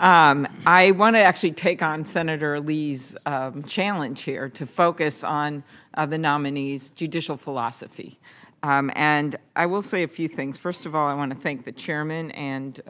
I want to actually take on Senator Lee's challenge here to focus on the nominee's judicial philosophy. And I will say a few things. First of all, I want to thank the chairman and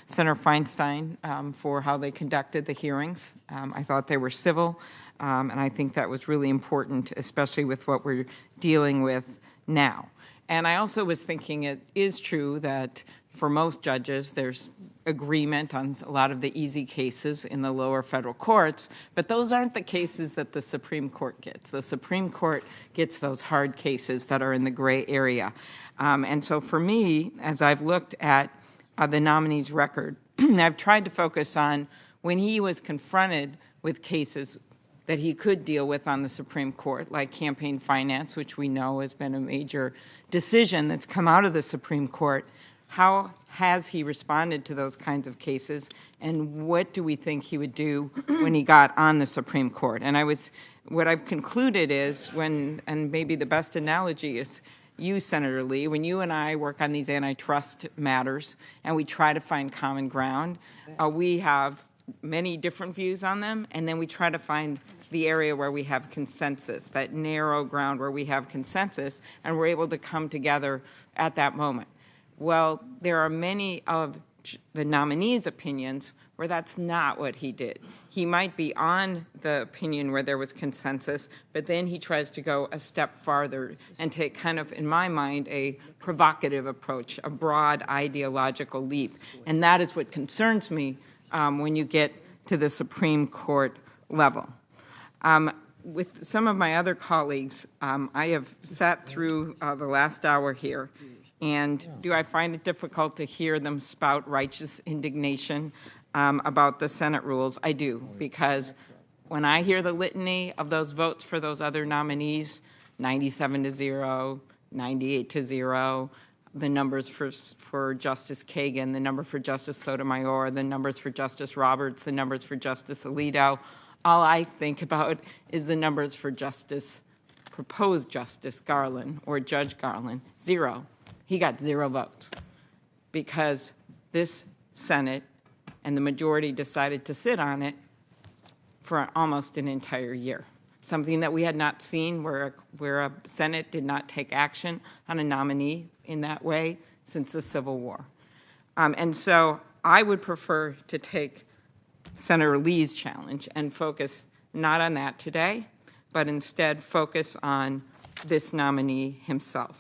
Senator Feinstein for how they conducted the hearings. I thought they were civil, and I think that was really important, especially with what we're dealing with now. And I also was thinking it is true that for most judges, there's agreement on a lot of the easy cases in the lower federal courts, but those aren't the cases that the Supreme Court gets. The Supreme Court gets those hard cases that are in the gray area. And so for me, as I've looked at the nominee's record, I've tried to focus on when he was confronted with cases that he could deal with on the Supreme Court, like campaign finance, which we know has been a major decision that's come out of the Supreme Court. How has he responded to those kinds of cases, and what do we think he would do when he got on the Supreme Court? And what I've concluded is and maybe the best analogy is you, Senator Lee, when you and I work on these antitrust matters and we try to find common ground, we have many different views on them, and then we try to find the area where we have consensus, that narrow ground where we have consensus, and we're able to come together at that moment. Well, there are many of the nominee's opinions where that's not what he did. He might be on the opinion where there was consensus, but then he tries to go a step farther and take kind of, in my mind, a provocative approach, a broad ideological leap. And that is what concerns me when you get to the Supreme Court level. With some of my other colleagues, I have sat through the last hour here, and do I find it difficult to hear them spout righteous indignation about the Senate rules? I do, because when I hear the litany of those votes for those other nominees, 97-0, 98-0, the numbers for Justice Kagan, the number for Justice Sotomayor, the numbers for Justice Roberts, the numbers for Justice Alito, all I think about is the numbers for proposed Justice Garland or Judge Garland, 0. He got 0 votes because this Senate and the majority decided to sit on it for almost an entire year, something that we had not seen where a Senate did not take action on a nominee in that way since the Civil War. And so I would prefer to take Senator Lee's challenge and focus not on that today, but instead focus on this nominee himself.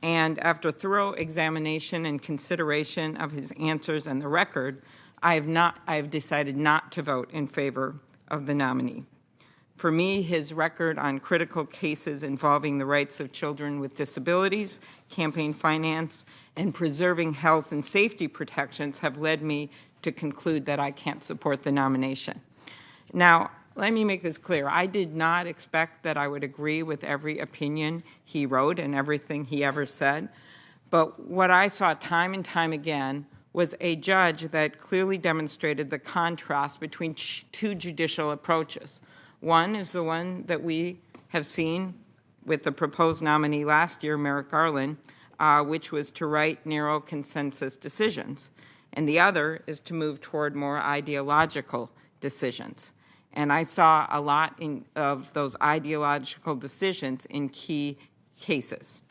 And after thorough examination and consideration of his answers and the record, I have decided not to vote in favor of the nominee. For me, his record on critical cases involving the rights of children with disabilities, campaign finance, and preserving health and safety protections have led me to conclude that I can't support the nomination. Now, let me make this clear. I did not expect that I would agree with every opinion he wrote and everything he ever said. But what I saw time and time again was a judge that clearly demonstrated the contrast between two judicial approaches. One is the one that we have seen with the proposed nominee last year, Merrick Garland, which was to write narrow consensus decisions. And the other is to move toward more ideological decisions. And I saw a lot of those ideological decisions in key cases.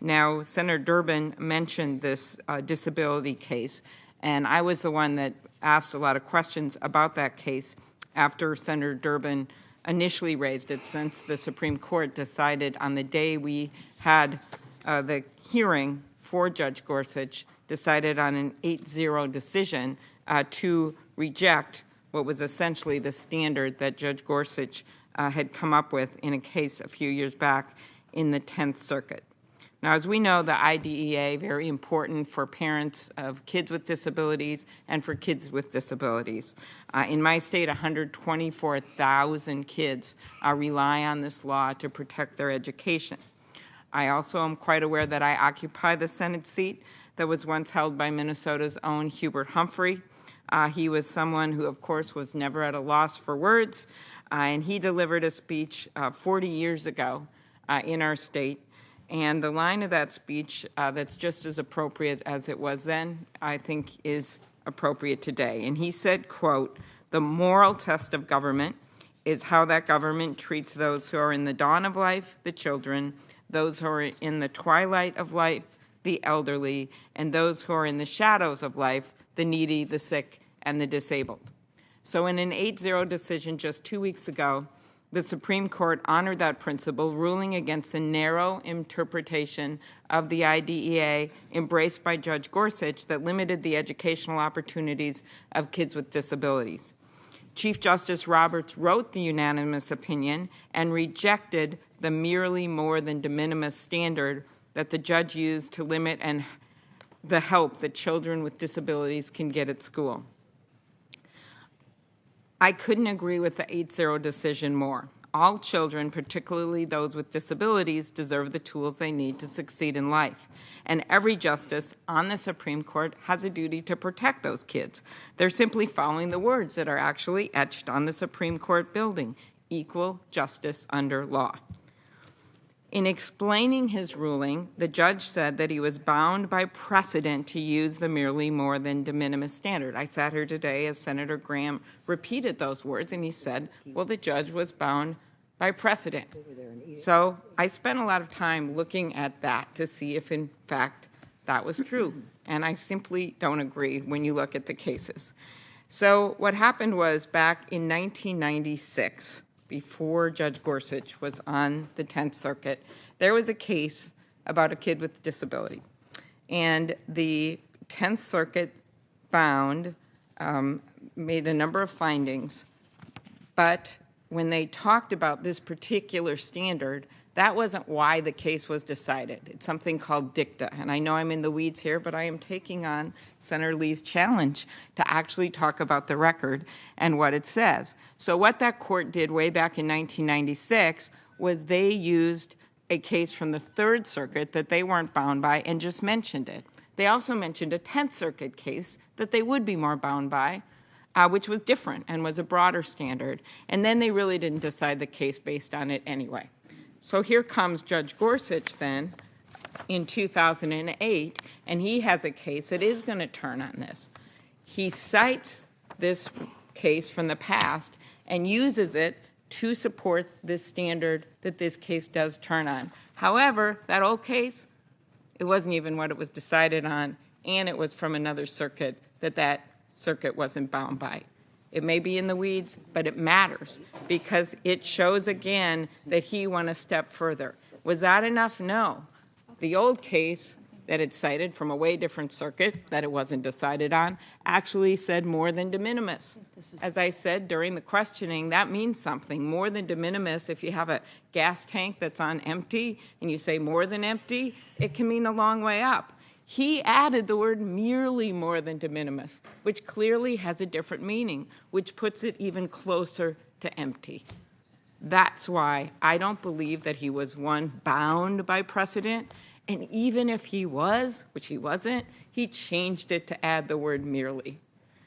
Now, Senator Durbin mentioned this disability case, and I was the one that asked a lot of questions about that case after Senator Durbin initially raised it, since the Supreme Court decided on the day we had the hearing for Judge Gorsuch, decided on an 8-0 decision to reject what was essentially the standard that Judge Gorsuch had come up with in a case a few years back in the 10th Circuit. Now, as we know, the IDEA, very important for parents of kids with disabilities and for kids with disabilities. In my state, 124,000 kids rely on this law to protect their education. I also am quite aware that I occupy the Senate seat that was once held by Minnesota's own Hubert Humphrey. He was someone who, of course, was never at a loss for words, and he delivered a speech 40 years ago in our state. And the line of that speech that's just as appropriate as it was then, I think, is appropriate today. And he said, quote, "The moral test of government is how that government treats those who are in the dawn of life, the children, those who are in the twilight of life, the elderly, and those who are in the shadows of life, the needy, the sick, and the disabled." So in an 8-0 decision just 2 weeks ago, the Supreme Court honored that principle, ruling against the narrow interpretation of the IDEA embraced by Judge Gorsuch that limited the educational opportunities of kids with disabilities. Chief Justice Roberts wrote the unanimous opinion and rejected the merely more than de minimis standard that the judge used to limit the help that children with disabilities can get at school. I couldn't agree with the 8-0 decision more. All children, particularly those with disabilities, deserve the tools they need to succeed in life. And every justice on the Supreme Court has a duty to protect those kids. They're simply following the words that are actually etched on the Supreme Court building: equal justice under law. In explaining his ruling, the judge said that he was bound by precedent to use the merely more than de minimis standard. I sat here today as Senator Graham repeated those words, and he said, well, the judge was bound by precedent. So I spent a lot of time looking at that to see if, in fact, that was true. And I simply don't agree when you look at the cases. So what happened was back in 1996, before Judge Gorsuch was on the 10th Circuit, there was a case about a kid with disability. And the 10th Circuit made a number of findings, but when they talked about this particular standard, that wasn't why the case was decided. It's something called dicta. And I know I'm in the weeds here, but I am taking on Senator Lee's challenge to actually talk about the record and what it says. So what that court did way back in 1996 was they used a case from the Third Circuit that they weren't bound by and just mentioned it. They also mentioned a 10th Circuit case that they would be more bound by, which was different and was a broader standard. And then they really didn't decide the case based on it anyway. So here comes Judge Gorsuch then in 2008, and he has a case that is going to turn on this. He cites this case from the past and uses it to support this standard that this case does turn on. However, that old case, it wasn't even what it was decided on, and it was from another circuit that circuit wasn't bound by. It may be in the weeds, but it matters because it shows again that he went a step further. Was that enough? No. The old case that it cited from a way different circuit that it wasn't decided on actually said more than de minimis. As I said during the questioning, that means something. More than de minimis, if you have a gas tank that's on empty and you say more than empty, it can mean a long way up. He added the word merely more than de minimis, which clearly has a different meaning, which puts it even closer to empty. That's why I don't believe that he was, one, bound by precedent, and even if he was, which he wasn't, he changed it to add the word merely.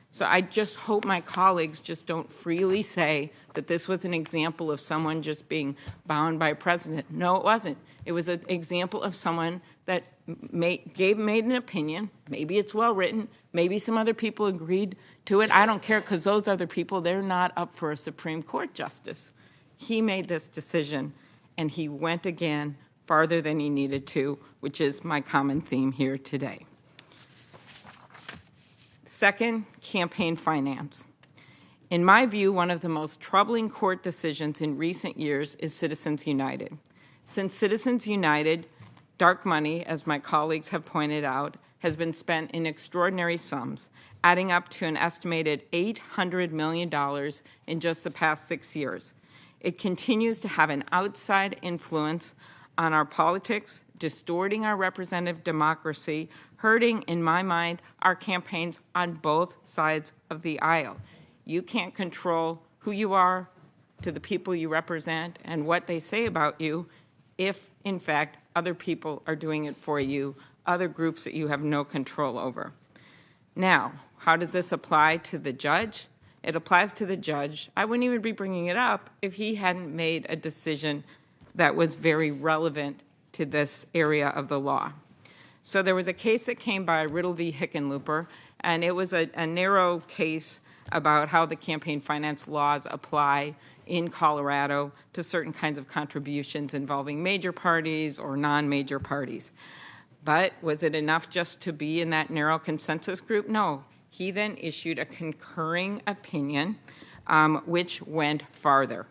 So I just hope my colleagues just don't freely say that this was an example of someone just being bound by precedent. No, it wasn't. It was an example of someone that made an opinion. Maybe it's well written. Maybe some other people agreed to it. I don't care, because those other people, they're not up for a Supreme Court justice. He made this decision, and he went again farther than he needed to, which is my common theme here today. Second, campaign finance. In my view, one of the most troubling court decisions in recent years is Citizens United. Since Citizens United, dark money, as my colleagues have pointed out, has been spent in extraordinary sums, adding up to an estimated $800 million in just the past 6 years. It continues to have an outside influence on our politics, distorting our representative democracy, hurting, in my mind, our campaigns on both sides of the aisle. You can't control who you are to the people you represent and what they say about you if, in fact, other people are doing it for you, other groups that you have no control over. Now, how does this apply to the judge? It applies to the judge. I wouldn't even be bringing it up if he hadn't made a decision that was very relevant to this area of the law. So there was a case that came by, Riddle v. Hickenlooper, and it was a narrow case about how the campaign finance laws apply in Colorado to certain kinds of contributions involving major parties or non-major parties. But was it enough just to be in that narrow consensus group? No. He then issued a concurring opinion, which went farther.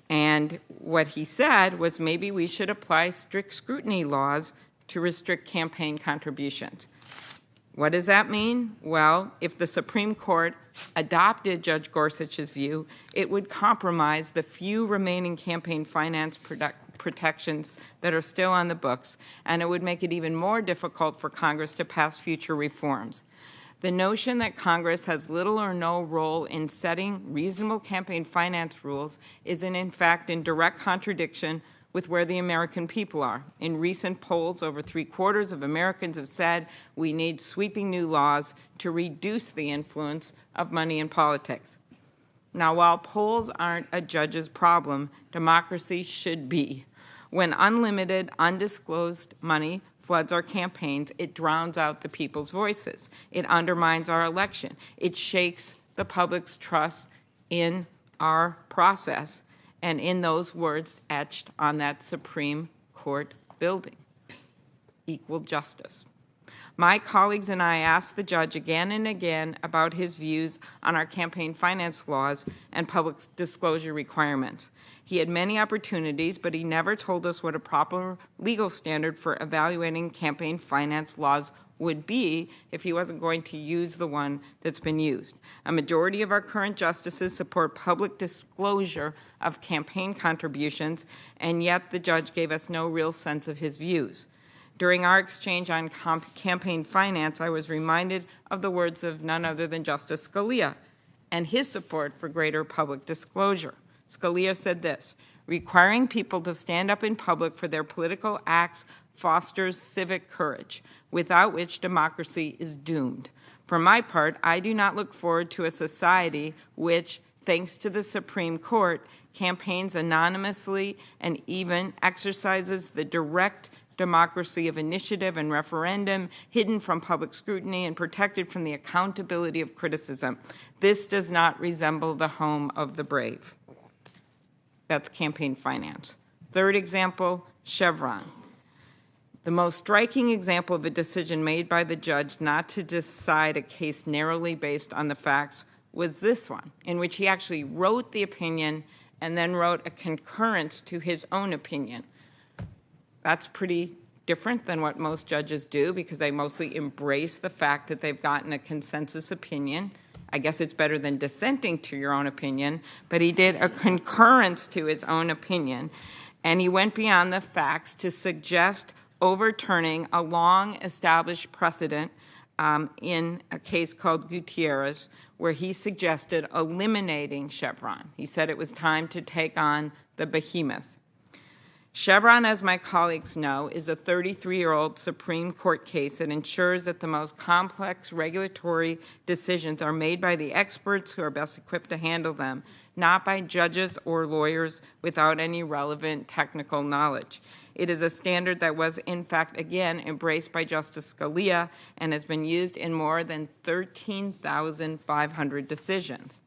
And what he said was maybe we should apply strict scrutiny laws to restrict campaign contributions. What does that mean? Well, if the Supreme Court adopted Judge Gorsuch's view, it would compromise the few remaining campaign finance protections that are still on the books, and it would make it even more difficult for Congress to pass future reforms. The notion that Congress has little or no role in setting reasonable campaign finance rules is in fact in direct contradiction with where the American people are. In recent polls, over 3/4 of Americans have said we need sweeping new laws to reduce the influence of money in politics. Now, while polls aren't a judge's problem, democracy should be. When unlimited, undisclosed money floods our campaigns, it drowns out the people's voices. It undermines our election. It shakes the public's trust in our process, and in those words etched on that Supreme Court building, equal justice. My colleagues and I asked the judge again and again about his views on our campaign finance laws and public disclosure requirements. He had many opportunities, but he never told us what a proper legal standard for evaluating campaign finance laws would be if he wasn't going to use the one that's been used. A majority of our current justices support public disclosure of campaign contributions, and yet the judge gave us no real sense of his views. During our exchange on campaign finance, I was reminded of the words of none other than Justice Scalia and his support for greater public disclosure. Scalia said this: "Requiring people to stand up in public for their political acts fosters civic courage, without which democracy is doomed. For my part, I do not look forward to a society which, thanks to the Supreme Court, campaigns anonymously and even exercises the direct democracy of initiative and referendum, hidden from public scrutiny and protected from the accountability of criticism. This does not resemble the home of the brave." That's campaign finance. Third example, Chevron. The most striking example of a decision made by the judge not to decide a case narrowly based on the facts was this one, in which he actually wrote the opinion and then wrote a concurrence to his own opinion. That's pretty different than what most judges do, because they mostly embrace the fact that they've gotten a consensus opinion. I guess it's better than dissenting to your own opinion, but he did a concurrence to his own opinion, and he went beyond the facts to suggest overturning a long-established precedent in a case called Gutierrez, where he suggested eliminating Chevron. He said it was time to take on the behemoth. Chevron, as my colleagues know, is a 33-year-old Supreme Court case that ensures that the most complex regulatory decisions are made by the experts who are best equipped to handle them, not by judges or lawyers without any relevant technical knowledge. It is a standard that was, in fact, again, embraced by Justice Scalia and has been used in more than 13,500 decisions.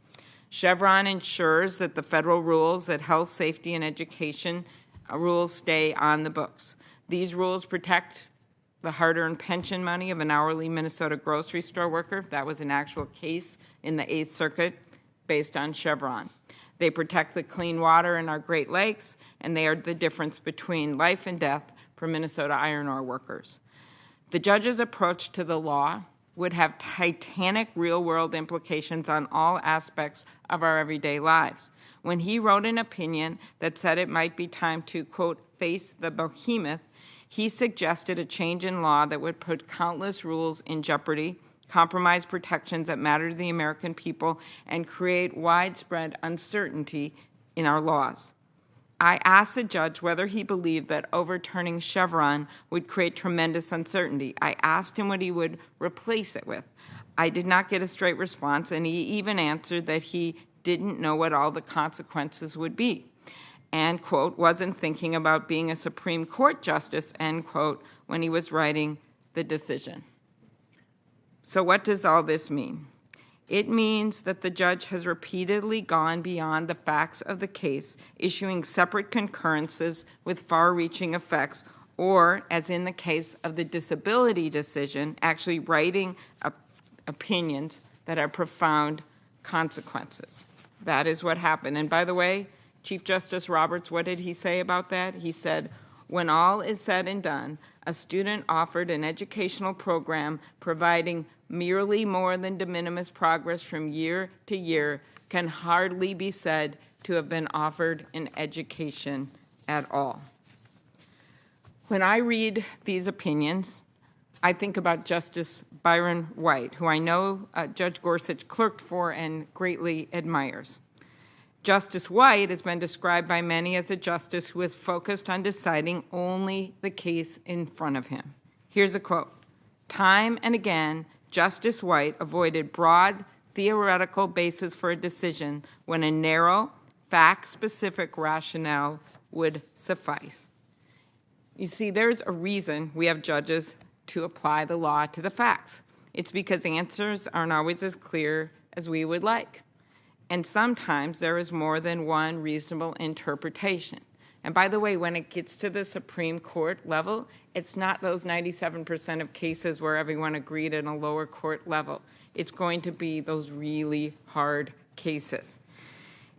Chevron ensures that the federal rules that health, safety, and education rules stay on the books. These rules protect the hard-earned pension money of an hourly Minnesota grocery store worker. That was an actual case in the 8th Circuit based on Chevron. They protect the clean water in our Great Lakes, and they are the difference between life and death for Minnesota iron ore workers. The judge's approach to the law would have titanic real-world implications on all aspects of our everyday lives. When he wrote an opinion that said it might be time to, quote, face the behemoth, he suggested a change in law that would put countless rules in jeopardy, compromise protections that matter to the American people, and create widespread uncertainty in our laws. I asked the judge whether he believed that overturning Chevron would create tremendous uncertainty. I asked him what he would replace it with. I did not get a straight response, and he even answered that he didn't know what all the consequences would be, and, quote, wasn't thinking about being a Supreme Court justice, end quote, when he was writing the decision. So what does all this mean? It means that the judge has repeatedly gone beyond the facts of the case, issuing separate concurrences with far-reaching effects, or, as in the case of the disability decision, actually writing opinions that have profound consequences. That is what happened. And by the way, Chief Justice Roberts, what did he say about that? He said, when all is said and done, a student offered an educational program providing merely more than de minimis progress from year to year can hardly be said to have been offered an education at all. When I read these opinions, I think about Justice Byron White, who I know Judge Gorsuch clerked for and greatly admires. Justice White has been described by many as a justice who is focused on deciding only the case in front of him. Here's a quote. Time and again, Justice White avoided broad theoretical basis for a decision when a narrow, fact-specific rationale would suffice. You see, there's a reason we have judges to apply the law to the facts. It's because answers aren't always as clear as we would like. And sometimes there is more than one reasonable interpretation. And by the way, when it gets to the Supreme Court level, it's not those 97% of cases where everyone agreed at a lower court level. It's going to be those really hard cases.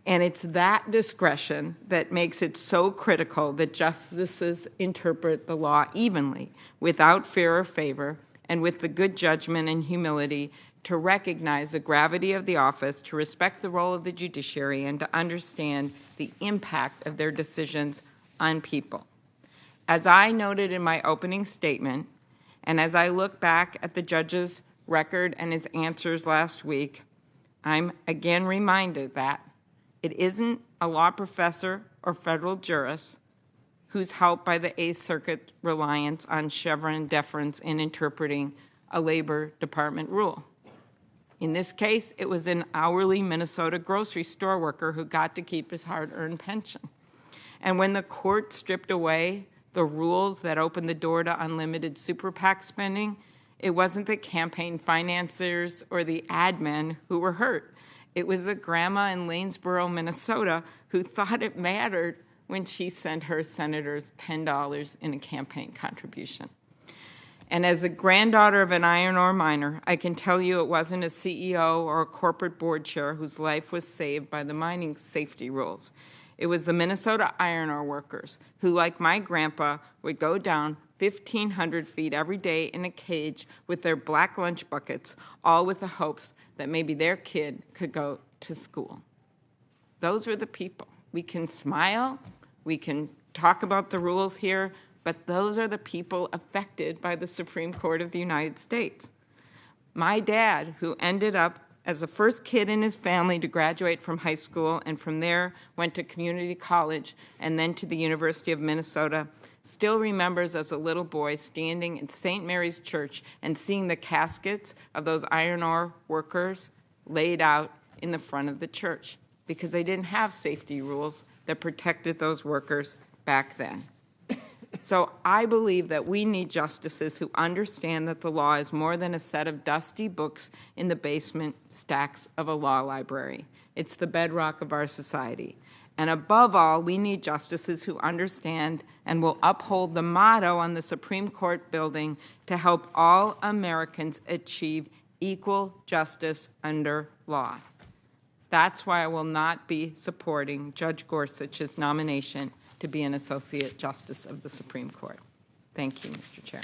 And it's that discretion that makes it so critical that justices interpret the law evenly, without fear or favor, and with the good judgment and humility to recognize the gravity of the office, to respect the role of the judiciary, and to understand the impact of their decisions on people. As I noted in my opening statement, and as I look back at the judge's record and his answers last week, I'm again reminded that it isn't a law professor or federal jurist who's helped by the Eighth Circuit reliance on Chevron deference in interpreting a Labor Department rule. In this case, it was an hourly Minnesota grocery store worker who got to keep his hard-earned pension. And when the court stripped away the rules that opened the door to unlimited super PAC spending, it wasn't the campaign financiers or the ad men who were hurt. It was the grandma in Lanesboro, Minnesota, who thought it mattered when she sent her senators $10 in a campaign contribution. And as the granddaughter of an iron ore miner, I can tell you it wasn't a CEO or a corporate board chair whose life was saved by the mining safety rules. It was the Minnesota iron ore workers who, like my grandpa, would go down 1,500 feet every day in a cage with their black lunch buckets, all with the hopes that maybe their kid could go to school. Those were the people. We can smile, we can talk about the rules here, but those are the people affected by the Supreme Court of the United States. My dad, who ended up as the first kid in his family to graduate from high school and from there went to community college and then to the University of Minnesota, still remembers as a little boy standing in St. Mary's Church and seeing the caskets of those iron ore workers laid out in the front of the church because they didn't have safety rules that protected those workers back then. So I believe that we need justices who understand that the law is more than a set of dusty books in the basement stacks of a law library. It's the bedrock of our society. And above all, we need justices who understand and will uphold the motto on the Supreme Court building to help all Americans achieve equal justice under law. That's why I will not be supporting Judge Gorsuch's nomination to be an Associate Justice of the Supreme Court. Thank you, Mr. Chair.